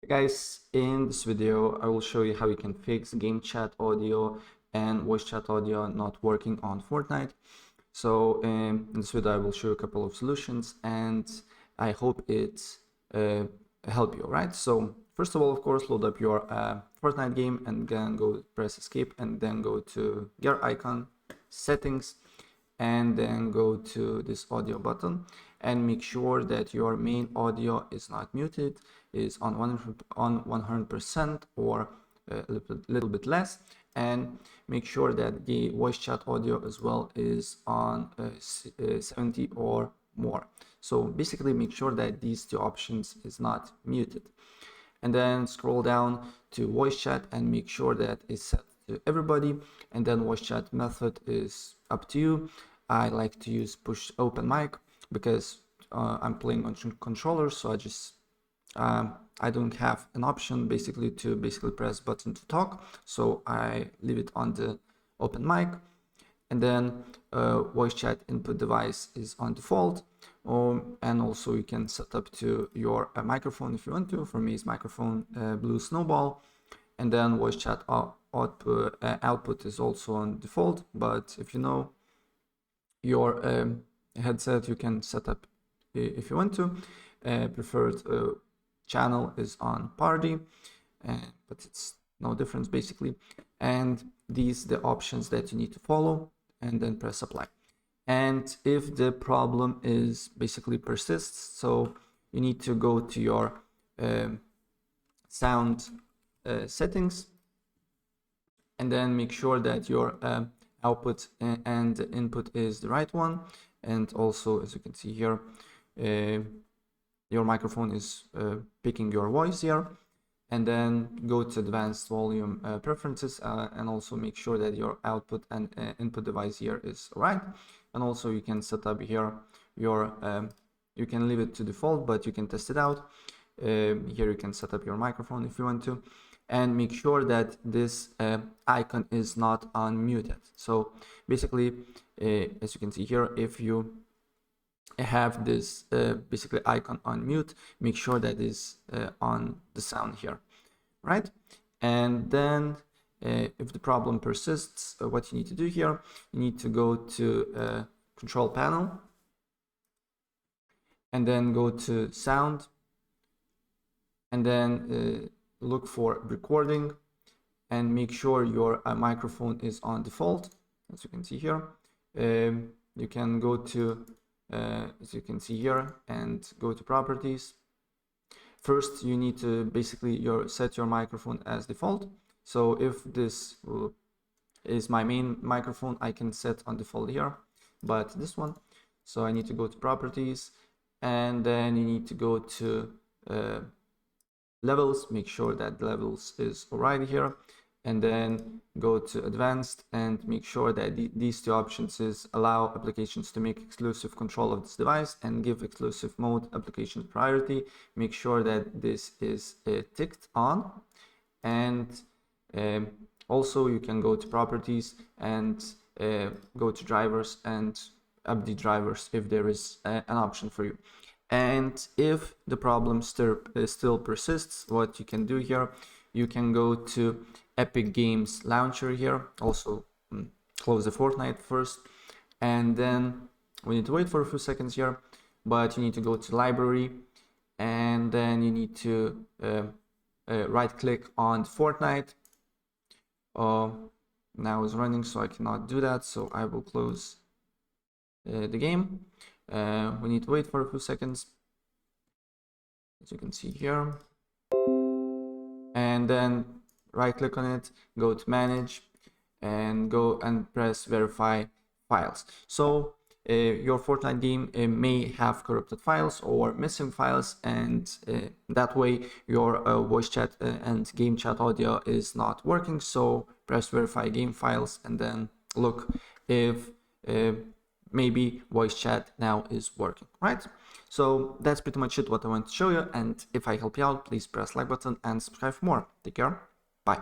Guys, in this video I will show you how you can fix game chat audio and voice chat audio not working on Fortnite. So in this video I will show you a couple of solutions and I hope it help you, right? So first of all, of course, load up your Fortnite game and then go press escape and then go to gear icon, settings, and then go to this audio button and make sure that your main audio is not muted, is on 100% or a little bit less, and make sure that the voice chat audio as well is on 70 or more. So basically make sure that these two options is not muted, and then scroll down to voice chat and make sure that it's set to everybody, and then voice chat method is up to you. I like to use push open mic because I'm playing on controller, so I don't have an option to press button to talk, so I leave it on the open mic. And then voice chat input device is on default, and also you can set up to your microphone if you want to. For me, it's microphone blue snowball. And then voice chat output is also on default, but if you know your headset, you can set up if you want to. Preferred channel is on party, but it's no difference basically. And these the options that you need to follow, and then press apply. And if the problem is basically persists, so you need to go to your sound settings, and then make sure that your output and input is the right one. And also, as you can see here, your microphone is picking your voice here. And then go to advanced volume preferences, and also make sure that your output and input device here is right. And also you can set up here your you can leave it to default, but you can test it out. Here you can set up your microphone if you want to, and make sure that this icon is not unmuted. So basically, as you can see here, if you have this basically icon on mute, make sure that is on the sound here, right? And then if the problem persists, what you need to do here, you need to go to control panel, and then go to sound, and then look for recording, and make sure your microphone is on default. As you can see here, you can go to as you can see here and go to properties. First, you need to basically set your microphone as default. So if this is my main microphone, I can set on default here, but this one. So I need to go to properties, and then you need to go to levels, make sure that levels is alright here, and then go to advanced and make sure that these two options is allow applications to make exclusive control of this device and give exclusive mode application priority. Make sure that this is ticked on, and also you can go to properties and go to drivers and update drivers if there is an option for you. And if the problem still persists, what you can do here, you can go to Epic Games launcher here. Also close the Fortnite first, and then we need to wait for a few seconds here, but you need to go to library, and then you need to right click on Fortnite. Now it's running, so I cannot do that, so I will close the game. We need to wait for a few seconds, as you can see here, and then right click on it, go to manage, and go and press verify files. So your Fortnite game may have corrupted files or missing files, and that way your voice chat and game chat audio is not working. So press verify game files, and then look if maybe voice chat now is working, right? So that's pretty much it what I want to show you, and if I help you out, please press like button and subscribe for more. Take care, bye.